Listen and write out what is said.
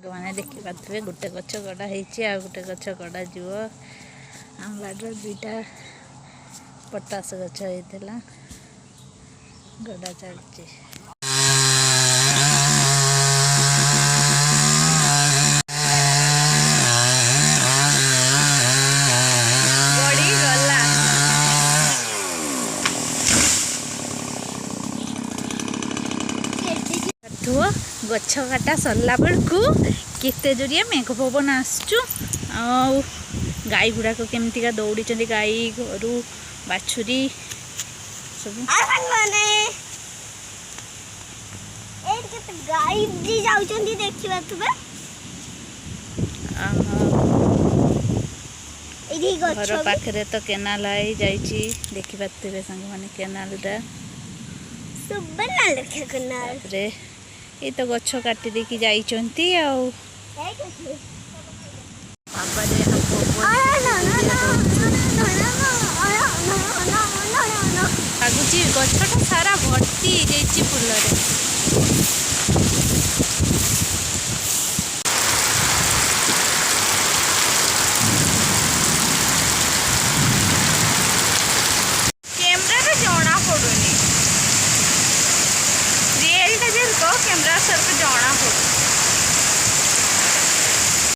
मैंने देखी पारे गोटे गच गड़ा आ गोटे गच गड़ा जीव आम बाड़ दुईटा पटास गच होता गड़ा चलती गछ काटा सरला बेलू केते जोरिया मेघ पवन आसचु गाई गुड़ाक केमतिका दौड़ी गाई गरु बाछुरी सब गाई देखा घर पाखे तो केनाल आई जाइए देखी पारे सांग मैंने केनाल ये तो गछ काटी देकी जाइचंती लगुच गछटा सारा भर्ती फुल